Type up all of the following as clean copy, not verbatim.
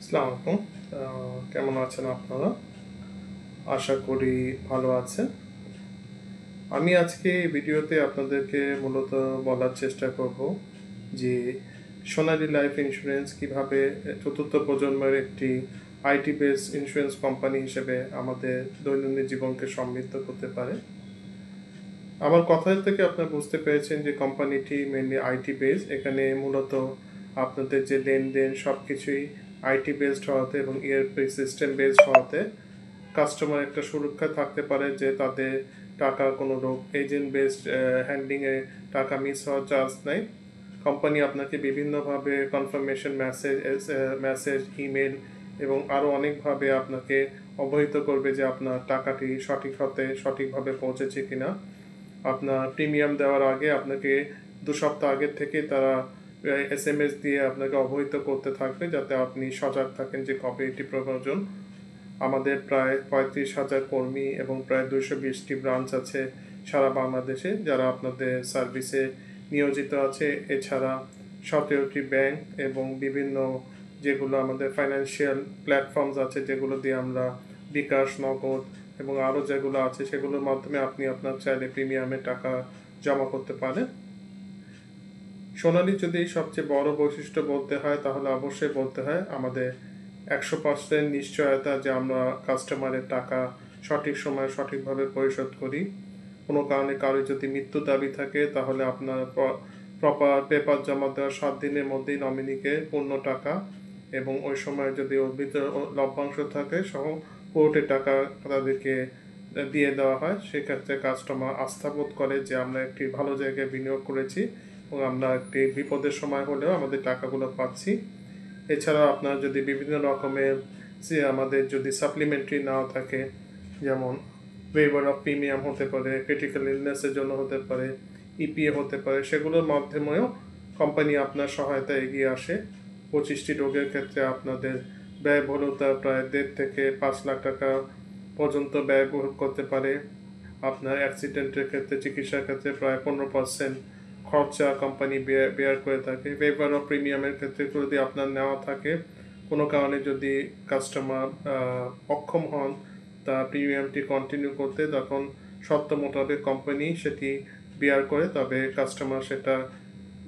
আসসালামু আলাইকুম। কেমন আছেন আপনারা? আশা করি ভালো আছেন। আমি আজকে এই ভিডিওতে আপনাদেরকে মূলত বলার চেষ্টা করব যে সোনালী লাইফ ইন্স্যুরেন্স কিভাবে চতুর্থ প্রজন্মের একটি আইটি বেস ইন্স্যুরেন্স কোম্পানি হিসেবে আমাদের দৈনন্দিন জীবনকে সমৃদ্ধ করতে পারে। আমার কথা থেকে আপনারা বুঝতে পেরেছেন যে কোম্পানিটি মেনলি আইটি বেস। এখানে মূলত আপনাদের যে লেনদেন সব কিছুই আইটি বেসড হওয়াতে এবং ইআরপি সিস্টেম বেসড হওয়াতে কাস্টমার একটা সুরক্ষা থাকতে পারে যে তাদের টাকা কোনো লোক এজেন্ট বেসড হ্যান্ডলিংয়ে টাকা মিস হওয়ার চান্স নেই। কোম্পানি আপনাকে বিভিন্নভাবে কনফার্মেশন মেসেজ ইমেল এবং আরও অনেকভাবে আপনাকে অবহিত করবে যে আপনার টাকাটি সঠিকভাবে পৌঁছেছে কিনা। আপনার প্রিমিয়াম দেওয়ার আগে আপনাকে 2 সপ্তাহ আগের থেকে তারা SMS দিয়ে আপনাকে অবহিত করতে থাকবে যাতে আপনি সজাগ থাকেন যে কবে এটি প্রয়োজন। আমাদের প্রায় 35,000 কর্মী এবং প্রায় 220টি ব্রাঞ্চ আছে সারা বাংলাদেশে যারা আপনাদের সার্ভিসে নিয়োজিত আছে। এছাড়া 17টি ব্যাংক এবং বিভিন্ন যেগুলো আমাদের ফাইন্যান্সিয়াল প্ল্যাটফর্মস আছে যেগুলো দিয়ে আমরা বিকাশ, নগদ এবং আরও যেগুলো আছে সেগুলোর মাধ্যমে আপনি আপনার চাইলে প্রিমিয়ামের টাকা জমা করতে পারেন। সোনালী যদি সবচেয়ে বড় বৈশিষ্ট্য বলতে হয় তাহলে অবশ্যই বলতে হয় আমাদের 100% নিশ্চয়তা যে আমরা কাস্টমারের টাকা সঠিক সময়ে সঠিকভাবে পরিশোধ করি। কোনো কারণে কারো যদি মৃত্যু দাবি থাকে তাহলে আপনার প্রপার পেপার জমা দেওয়ার 7 দিনের মধ্যেই নমিনিকে পূর্ণ টাকা এবং ওই সময় যদি ওর ভিতরে লভ্যাংশ থাকে সহ কোর্টে টাকা তাদেরকে দিয়ে দেওয়া হয়। সেক্ষেত্রে কাস্টমার আস্থাবোধ করে যে আমরা একটি ভালো জায়গায় বিনিয়োগ করেছি এবং আমরা একটি বিপদের সময় হলেও আমাদের টাকাগুলো পাচ্ছি। এছাড়া আপনার যদি বিভিন্ন রকমের যে আমাদের যদি সাপ্লিমেন্টারি নাও থাকে যেমন ওয়েভার অফ প্রিমিয়াম হতে পারে, ক্রিটিক্যাল ইলনেসের জন্য হতে পারে, ইপিএ হতে পারে, সেগুলোর মাধ্যমেও কোম্পানি আপনার সহায়তা এগিয়ে আসে। 25টি রোগের ক্ষেত্রে আপনাদের ব্যয়বহুলতা প্রায় 1.5 থেকে 5 লাখ টাকা পর্যন্ত ব্যয়বহুল করতে পারে। আপনার অ্যাক্সিডেন্টের ক্ষেত্রে চিকিৎসার ক্ষেত্রে প্রায় 15% খরচা কোম্পানি বেয়ার করে থাকে। ওয়েভার অফ প্রিমিয়ামের ক্ষেত্রে যদি আপনার নেওয়া থাকে কোনো কারণে যদি কাস্টমার অক্ষম হন তা প্রিমিয়ামটি কন্টিনিউ করতে তখন শর্ত মোতাবেক কোম্পানি সেটি বেয়ার করে, তবে কাস্টমার সেটা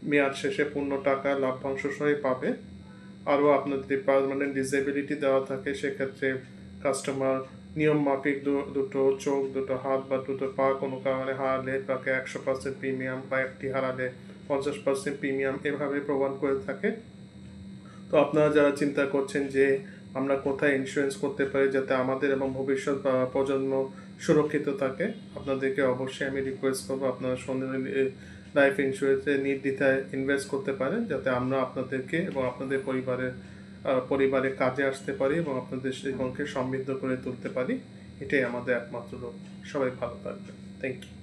মেয়াদ শেষে পূর্ণ টাকা লভ্যাংশ সহই পাবে। আরও আপনার যদি পার্মানেন্ট ডিসেবিলিটি দেওয়া থাকে সেক্ষেত্রে কাস্টমার নিয়ম মাফিক দুটো চোখ, দুটো হাত বা দুটো পা কোনো কারণে হারালে তাকে 100% প্রিমিয়াম বা একটি হারালে 50% প্রিমিয়াম এভাবে প্রদান করে থাকে। তো আপনারা যারা চিন্তা করছেন যে আমরা কোথায় ইন্স্যুরেন্স করতে পারি যাতে আমাদের এবং ভবিষ্যৎ প্রজন্ম সুরক্ষিত থাকে, আপনাদেরকে অবশ্যই আমি রিকোয়েস্ট করবো আপনারা সোনালী লাইফ ইন্স্যুরেন্সে নির্দ্বিধায় ইনভেস্ট করতে পারেন যাতে আমরা আপনাদেরকে এবং আপনাদের পরিবারে কাজে আসতে পারি এবং আপনাদের জীবনকে সমৃদ্ধ করে তুলতে পারি। এটাই আমাদের একমাত্র লক্ষ্য। সবাই ভালো থাকবেন। Thank you.